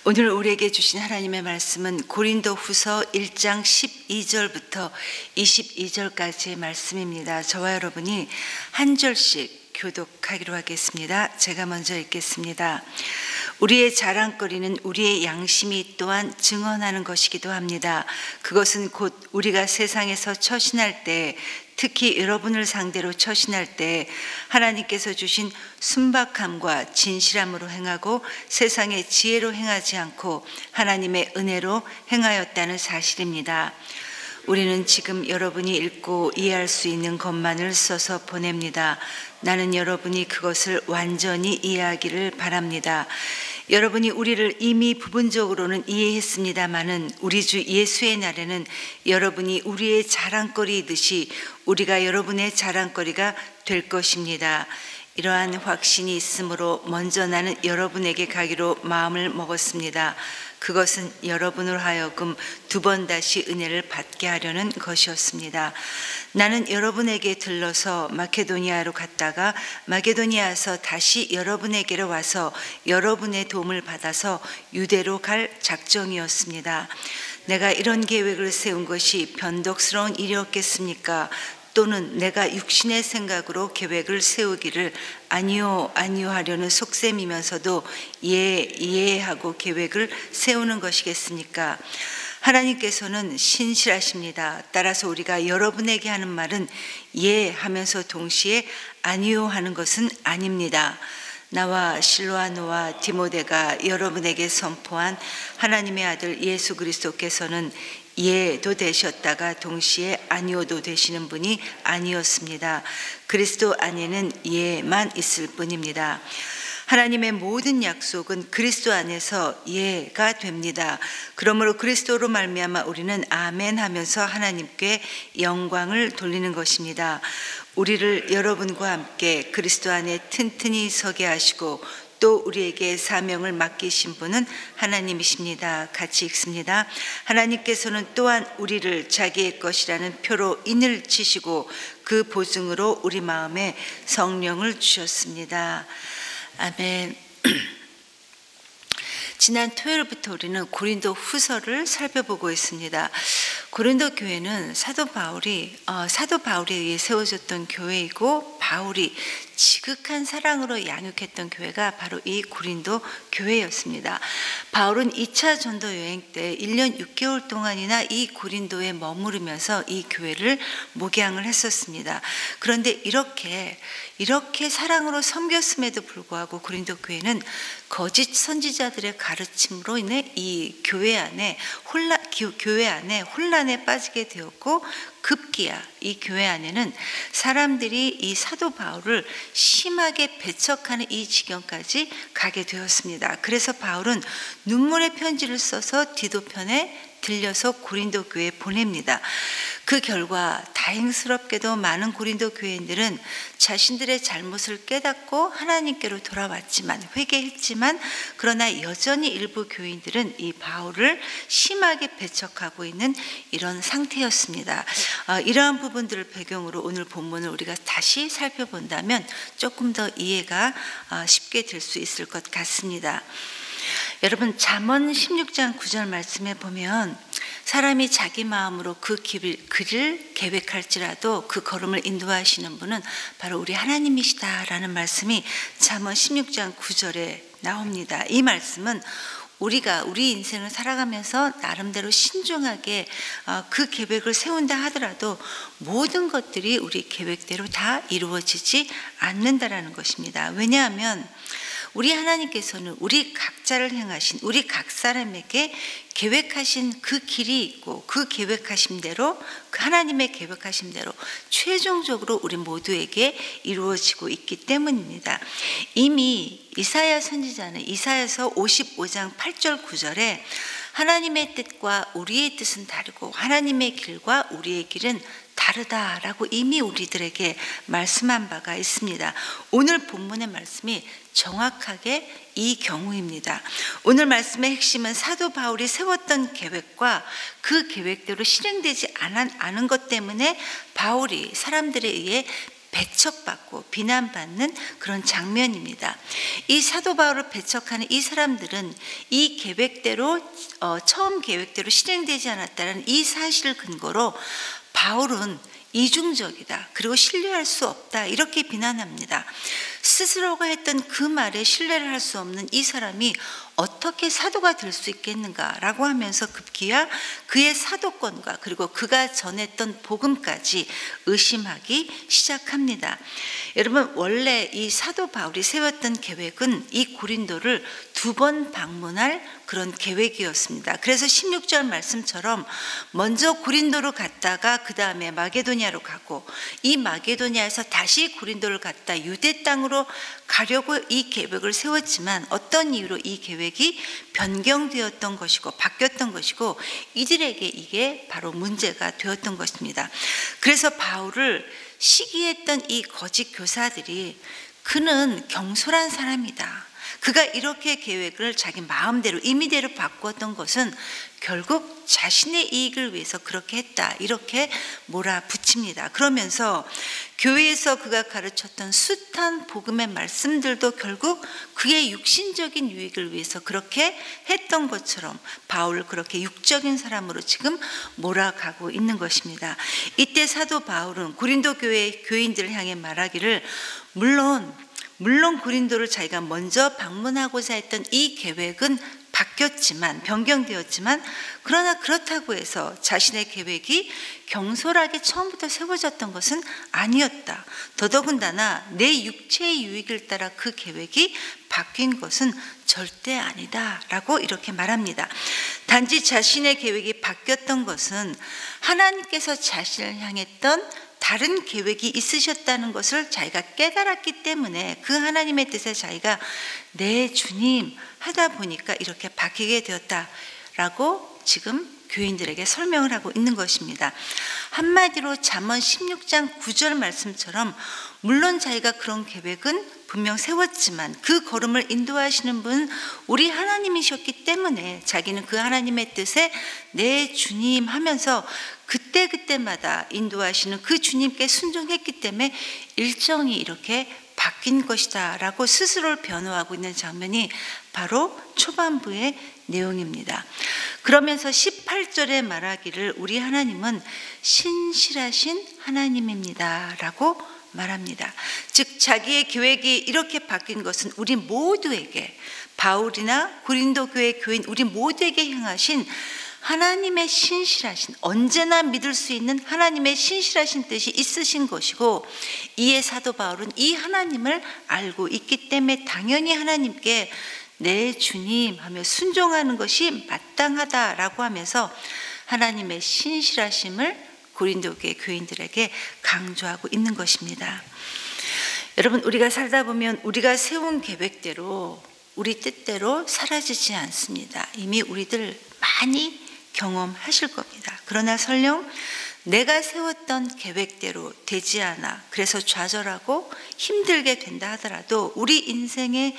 오늘 우리에게 주신 하나님의 말씀은 고린도후서 1장 12절부터 22절까지의 말씀입니다. 저와 여러분이 한 절씩 교독하기로 하겠습니다. 제가 먼저 읽겠습니다. 우리의 자랑거리는 우리의 양심이 또한 증언하는 것이기도 합니다. 그것은 곧 우리가 세상에서 처신할 때, 특히 여러분을 상대로 처신할 때 하나님께서 주신 순박함과 진실함으로 행하고 세상의 지혜로 행하지 않고 하나님의 은혜로 행하였다는 사실입니다. 우리는 지금 여러분이 읽고 이해할 수 있는 것만을 써서 보냅니다. 나는 여러분이 그것을 완전히 이해하기를 바랍니다. 여러분이 우리를 이미 부분적으로는 이해했습니다마는 우리 주 예수의 날에는 여러분이 우리의 자랑거리이듯이 우리가 여러분의 자랑거리가 될 것입니다. 이러한 확신이 있으므로 먼저 나는 여러분에게 가기로 마음을 먹었습니다. 그것은 여러분으로 하여금 두 번 다시 은혜를 받게 하려는 것이었습니다. 나는 여러분에게 들러서 마케도니아로 갔다가 마게도니아에서 다시 여러분에게로 와서 여러분의 도움을 받아서 유대로 갈 작정이었습니다. 내가 이런 계획을 세운 것이 변덕스러운 일이었겠습니까? 또는 내가 육신의 생각으로 계획을 세우기를 아니요 하려는 속셈이면서도 하고 계획을 세우는 것이겠습니까? 하나님께서는 신실하십니다. 따라서 우리가 여러분에게 하는 말은 하면서 동시에 아니요 하는 것은 아닙니다. 나와 실로아노와 디모데가 여러분에게 선포한 하나님의 아들 예수 그리스도께서는 예도 되셨다가 동시에 아니오도 되시는 분이 아니었습니다. 그리스도 안에는 예만 있을 뿐입니다. 하나님의 모든 약속은 그리스도 안에서 예가 됩니다. 그러므로 그리스도로 말미암아 우리는 아멘 하면서 하나님께 영광을 돌리는 것입니다. 우리를 여러분과 함께 그리스도 안에 튼튼히 서게 하시고 또 우리에게 사명을 맡기신 분은 하나님이십니다. 같이 읽습니다. 하나님께서는 또한 우리를 자기의 것이라는 표로 인을 치시고 그 보증으로 우리 마음에 성령을 주셨습니다. 아멘. 지난 토요일부터 우리는 고린도 후서를 살펴보고 있습니다. 고린도 교회는 사도 바울에 의해 세워졌던 교회이고 바울이 지극한 사랑으로 양육했던 교회가 바로 이 고린도 교회였습니다. 바울은 2차 전도 여행 때 1년 6개월 동안이나 이 고린도에 머무르면서 이 교회를 목양을 했었습니다. 그런데 이렇게 사랑으로 섬겼음에도 불구하고 고린도 교회는 거짓 선지자들의 가르침으로 인해 이 교회 안에 혼란에 빠지게 되었고 급기야 이 교회 안에는 사람들이 이 사도 바울을 심하게 배척하는 이 지경까지 가게 되었습니다. 그래서 바울은 눈물의 편지를 써서 디도편에 들려서 고린도 교회에 보냅니다. 그 결과 다행스럽게도 많은 고린도 교회인들은 자신들의 잘못을 깨닫고 하나님께로 돌아왔지만 회개했지만 그러나 여전히 일부 교인들은 이 바울을 심하게 배척하고 있는 이런 상태였습니다. 이러한 부분들을 배경으로 오늘 본문을 우리가 다시 살펴본다면 조금 더 이해가 쉽게 될 수 있을 것 같습니다. 여러분 잠언 16장 9절 말씀에 보면 사람이 자기 마음으로 그 길을 계획할지라도 그 걸음을 인도하시는 분은 바로 우리 하나님이시다라는 말씀이 잠언 16장 9절에 나옵니다. 이 말씀은 우리가 우리 인생을 살아가면서 나름대로 신중하게 그 계획을 세운다 하더라도 모든 것들이 우리 계획대로 다 이루어지지 않는다라는 것입니다. 왜냐하면 우리 하나님께서는 우리 각자를 향하신 우리 각 사람에게 계획하신 그 길이 있고 그 계획하신 대로 그 하나님의 계획하신 대로 최종적으로 우리 모두에게 이루어지고 있기 때문입니다. 이미 이사야 선지자는 이사야서 55장 8절 9절에 하나님의 뜻과 우리의 뜻은 다르고 하나님의 길과 우리의 길은 다르다라고 이미 우리들에게 말씀한 바가 있습니다. 오늘 본문의 말씀이 정확하게 이 경우입니다. 오늘 말씀의 핵심은 사도 바울이 세웠던 계획과 그 계획대로 실행되지 않은 것 때문에 바울이 사람들에 의해 배척받고 비난받는 그런 장면입니다. 이 사도 바울을 배척하는 이 사람들은 이 계획대로 처음 계획대로 실행되지 않았다는 이 사실을 근거로 바울은 이중적이다. 그리고 신뢰할 수 없다. 이렇게 비난합니다. 스스로가 했던 그 말에 신뢰를 할 수 없는 이 사람이 어떻게 사도가 될 수 있겠는가라고 하면서 급기야 그의 사도권과 그리고 그가 전했던 복음까지 의심하기 시작합니다. 여러분, 원래 이 사도 바울이 세웠던 계획은 이 고린도를 2번 방문할 그런 계획이었습니다. 그래서 16절 말씀처럼 먼저 고린도로 갔다가 그 다음에 마게도니아로 가고 이 마게도니아에서 다시 고린도를 갔다 유대 땅으로 가려고 이 계획을 세웠지만 어떤 이유로 이 계획이 변경되었던 것이고 바뀌었던 것이고 이들에게 이게 바로 문제가 되었던 것입니다. 그래서 바울을 시기했던 이 거짓 교사들이 그는 경솔한 사람이다. 그가 이렇게 계획을 자기 마음대로 임의대로 바꾸었던 것은 결국 자신의 이익을 위해서 그렇게 했다. 이렇게 몰아붙입니다. 그러면서 교회에서 그가 가르쳤던 숱한 복음의 말씀들도 결국 그의 육신적인 유익을 위해서 그렇게 했던 것처럼 바울을 그렇게 육적인 사람으로 지금 몰아가고 있는 것입니다. 이때 사도 바울은 고린도 교회 교인들을 향해 말하기를 물론 고린도를 자기가 먼저 방문하고자 했던 이 계획은 바뀌었지만 변경되었지만 그러나 그렇다고 해서 자신의 계획이 경솔하게 처음부터 세워졌던 것은 아니었다. 더더군다나 내 육체의 유익을 따라 그 계획이 바뀐 것은 절대 아니다 라고 이렇게 말합니다. 단지 자신의 계획이 바뀌었던 것은 하나님께서 자신을 향했던 다른 계획이 있으셨다는 것을 자기가 깨달았기 때문에 그 하나님의 뜻에 자기가 내 주님 하다 보니까 이렇게 바뀌게 되었다라고 지금 교인들에게 설명을 하고 있는 것입니다. 한마디로 잠언 16장 9절 말씀처럼 물론 자기가 그런 계획은 분명 세웠지만 그 걸음을 인도하시는 분은 우리 하나님이셨기 때문에 자기는 그 하나님의 뜻에 내 주님 하면서 그때그때마다 인도하시는 그 주님께 순종했기 때문에 일정이 이렇게 바뀐 것이다 라고 스스로를 변호하고 있는 장면이 바로 초반부의 내용입니다. 그러면서 18절에 말하기를 우리 하나님은 신실하신 하나님입니다 라고 말합니다. 즉 자기의 계획이 이렇게 바뀐 것은 우리 모두에게 바울이나 고린도 교회 교인 우리 모두에게 향하신 하나님의 신실하신 언제나 믿을 수 있는 하나님의 신실하신 뜻이 있으신 것이고 이에 사도 바울은 이 하나님을 알고 있기 때문에 당연히 하나님께 내 주님 하며 순종하는 것이 마땅하다라고 하면서 하나님의 신실하심을 고린도 교회 교인들에게 강조하고 있는 것입니다. 여러분, 우리가 살다 보면 우리가 세운 계획대로 우리 뜻대로 사라지지 않습니다. 이미 우리들 많이 경험하실 겁니다. 그러나 설령 내가 세웠던 계획대로 되지 않아 그래서 좌절하고 힘들게 된다 하더라도 우리 인생의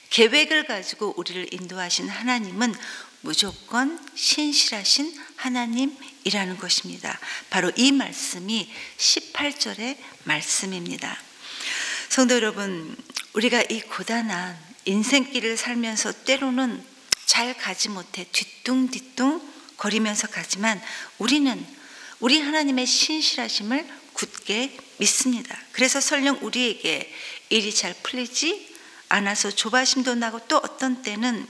계획을 가지고 우리를 인도하신 하나님은 무조건 신실하신 하나님이라는 것입니다. 바로 이 말씀이 18절의 말씀입니다. 성도 여러분, 우리가 이 고단한 인생길을 살면서 때로는 잘 가지 못해 뒤뚱뒤뚱 거리면서 가지만 우리는 우리 하나님의 신실하심을 굳게 믿습니다. 그래서 설령 우리에게 일이 잘 풀리지 않아서 조바심도 나고 또 어떤 때는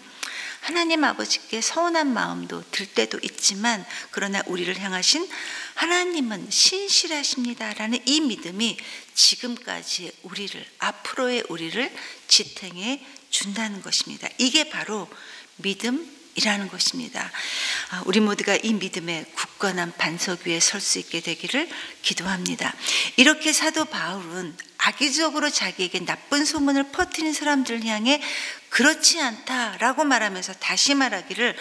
하나님 아버지께 서운한 마음도 들 때도 있지만 그러나 우리를 향하신 하나님은 신실하십니다라는 이 믿음이 지금까지 우리를 앞으로의 우리를 지탱해 준다는 것입니다. 이게 바로 믿음이라는 것입니다. 우리 모두가 이 믿음의 굳건한 반석 위에 설 수 있게 되기를 기도합니다. 이렇게 사도 바울은 악의적으로 자기에게 나쁜 소문을 퍼뜨린 사람들을 향해 그렇지 않다라고 말하면서 다시 말하기를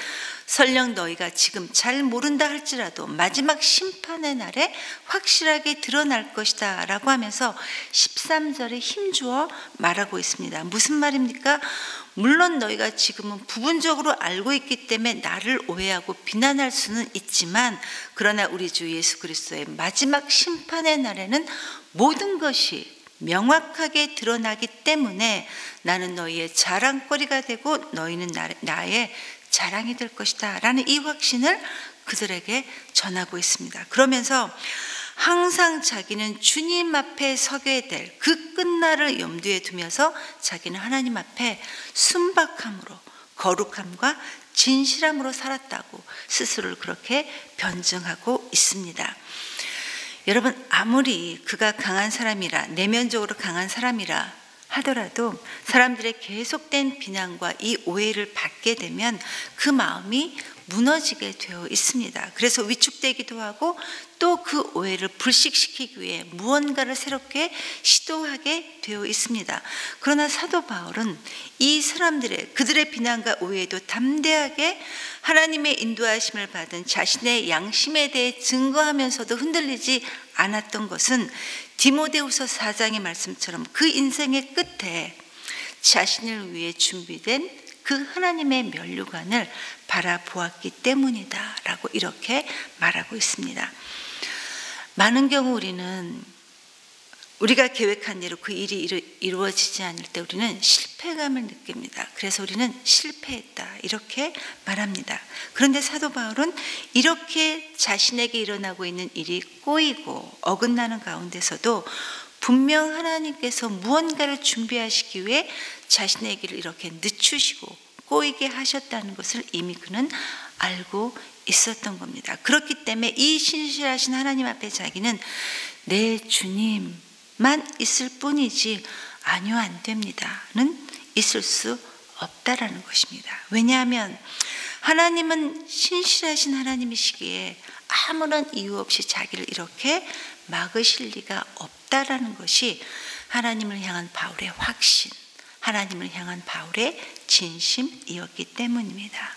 설령 너희가 지금 잘 모른다 할지라도 마지막 심판의 날에 확실하게 드러날 것이다 라고 하면서 13절에 힘주어 말하고 있습니다. 무슨 말입니까? 물론 너희가 지금은 부분적으로 알고 있기 때문에 나를 오해하고 비난할 수는 있지만 그러나 우리 주 예수 그리스도의 마지막 심판의 날에는 모든 것이 명확하게 드러나기 때문에 나는 너희의 자랑거리가 되고 너희는 나의 자랑이 될 것이다 라는 이 확신을 그들에게 전하고 있습니다. 그러면서 항상 자기는 주님 앞에 서게 될 그 끝날을 염두에 두면서 자기는 하나님 앞에 순박함으로 거룩함과 진실함으로 살았다고 스스로를 그렇게 변증하고 있습니다. 여러분, 아무리 그가 강한 사람이라, 내면적으로 강한 사람이라 하더라도 사람들의 계속된 비난과 이 오해를 받게 되면 그 마음이 무너지게 되어 있습니다. 그래서 위축되기도 하고 또 그 오해를 불식시키기 위해 무언가를 새롭게 시도하게 되어 있습니다. 그러나 사도 바울은 이 그들의 비난과 오해에도 담대하게 하나님의 인도하심을 받은 자신의 양심에 대해 증거하면서도 흔들리지 않았던 것은 디모데후서 4장의 말씀처럼 그 인생의 끝에 자신을 위해 준비된 그 하나님의 면류관을 바라보았기 때문이다 라고 이렇게 말하고 있습니다. 많은 경우 우리가 계획한 대로 그 일이 이루어지지 않을 때 우리는 실패감을 느낍니다. 그래서 우리는 실패했다 이렇게 말합니다. 그런데 사도 바울은 이렇게 자신에게 일어나고 있는 일이 꼬이고 어긋나는 가운데서도 분명 하나님께서 무언가를 준비하시기 위해 자신의 길을 이렇게 늦추시고 꼬이게 하셨다는 것을 이미 그는 알고 있었던 겁니다. 그렇기 때문에 이 신실하신 하나님 앞에 자기는 내 주님만 있을 뿐이지 아니요 안 됩니다는 있을 수 없다라는 것입니다. 왜냐하면 하나님은 신실하신 하나님이시기에 아무런 이유 없이 자기를 이렇게 막으실 리가 없다라는 것이 하나님을 향한 바울의 확신, 하나님을 향한 바울의 진심이었기 때문입니다.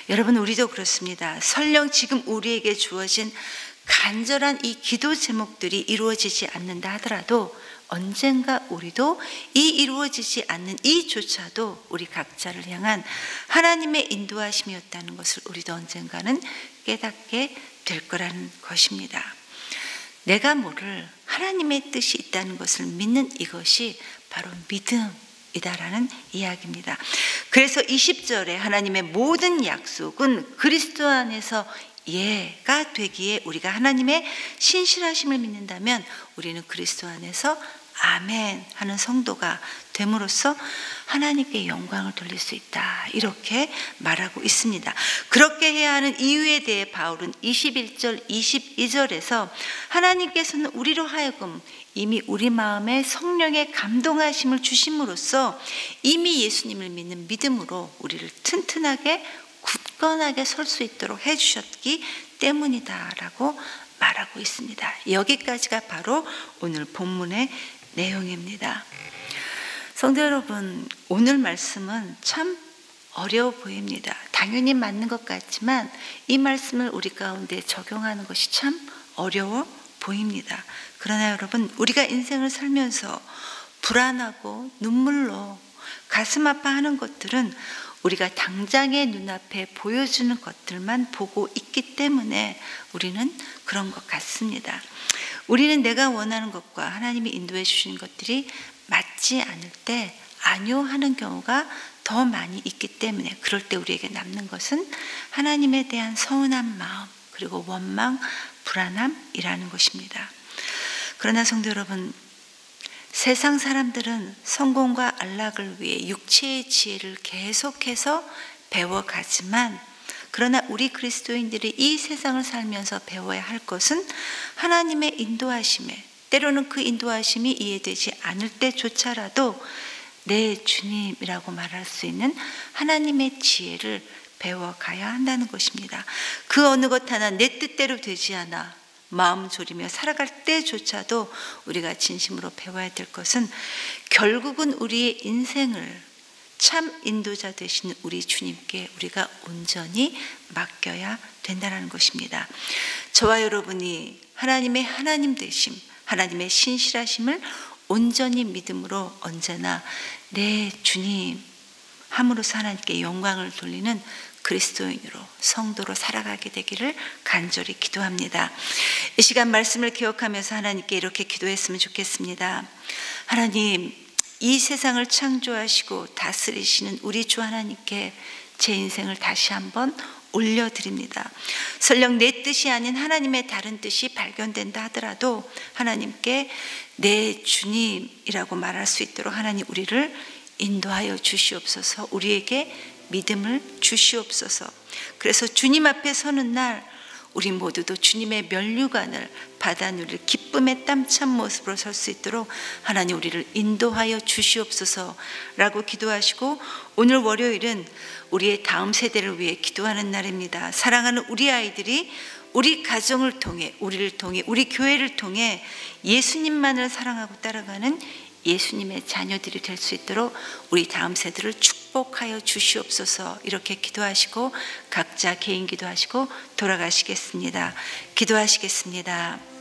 여러분, 우리도 그렇습니다. 설령 지금 우리에게 주어진 간절한 이 기도 제목들이 이루어지지 않는다 하더라도 언젠가 우리도 이 이루어지지 않는 이조차도 우리 각자를 향한 하나님의 인도하심이었다는 것을 우리도 언젠가는 깨닫게 될 거라는 것입니다. 내가 모를 하나님의 뜻이 있다는 것을 믿는 이것이 바로 믿음이다라는 이야기입니다. 그래서 20절에 하나님의 모든 약속은 그리스도 안에서 예가 되기에 우리가 하나님의 신실하심을 믿는다면 우리는 그리스도 안에서 아멘 하는 성도가 됨으로써 하나님께 영광을 돌릴 수 있다 이렇게 말하고 있습니다. 그렇게 해야 하는 이유에 대해 바울은 21절 22절에서 하나님께서는 우리로 하여금 이미 우리 마음에 성령의 감동하심을 주심으로써 이미 예수님을 믿는 믿음으로 우리를 튼튼하게 굳건하게 설 수 있도록 해주셨기 때문이다라고 말하고 있습니다. 여기까지가 바로 오늘 본문의 내용입니다. 성도 여러분, 오늘 말씀은 참 어려워 보입니다. 당연히 맞는 것 같지만 이 말씀을 우리 가운데 적용하는 것이 참 어려워 보입니다. 그러나 여러분, 우리가 인생을 살면서 불안하고 눈물로 가슴 아파하는 것들은 우리가 당장의 눈앞에 보여주는 것들만 보고 있기 때문에 우리는 그런 것 같습니다. 우리는 내가 원하는 것과 하나님이 인도해 주시는 것들이 맞지 않을 때 아니요 하는 경우가 더 많이 있기 때문에 그럴 때 우리에게 남는 것은 하나님에 대한 서운한 마음 그리고 원망, 불안함이라는 것입니다. 그러나 성도 여러분, 세상 사람들은 성공과 안락을 위해 육체의 지혜를 계속해서 배워가지만 그러나 우리 그리스도인들이 이 세상을 살면서 배워야 할 것은 하나님의 인도하심에 때로는 그 인도하심이 이해되지 않을 때조차라도 내 주님이라고 말할 수 있는 하나님의 지혜를 배워가야 한다는 것입니다. 그 어느 것 하나 내 뜻대로 되지 않아 마음 졸이며 살아갈 때조차도 우리가 진심으로 배워야 될 것은 결국은 우리의 인생을 참 인도자 되시는 우리 주님께 우리가 온전히 맡겨야 된다는 것입니다. 저와 여러분이 하나님의 하나님 되심, 하나님의 신실하심을 온전히 믿음으로 언제나 내 주님, 함으로써 하나님께 영광을 돌리는 그리스도인으로 성도로 살아가게 되기를 간절히 기도합니다. 이 시간 말씀을 기억하면서 하나님께 이렇게 기도했으면 좋겠습니다. 하나님, 이 세상을 창조하시고 다스리시는 우리 주 하나님께 제 인생을 다시 한번 올려드립니다. 설령 내 뜻이 아닌 하나님의 다른 뜻이 발견된다 하더라도 하나님께 내 주님이라고 말할 수 있도록 하나님 우리를 인도하여 주시옵소서. 우리에게 믿음을 주시옵소서. 그래서 주님 앞에 서는 날 우리 모두도 주님의 면류관을 받아 누릴 기쁨의 땀찬 모습으로 설 수 있도록 하나님 우리를 인도하여 주시옵소서라고 기도하시고, 오늘 월요일은 우리의 다음 세대를 위해 기도하는 날입니다. 사랑하는 우리 아이들이 우리 가정을 통해, 우리를 통해, 우리 교회를 통해 예수님만을 사랑하고 따라가는 예수님의 자녀들이 될 수 있도록 우리 다음 세대를 축복하여 주시옵소서. 이렇게 기도하시고 각자 개인 기도하시고 돌아가시겠습니다. 기도하시겠습니다.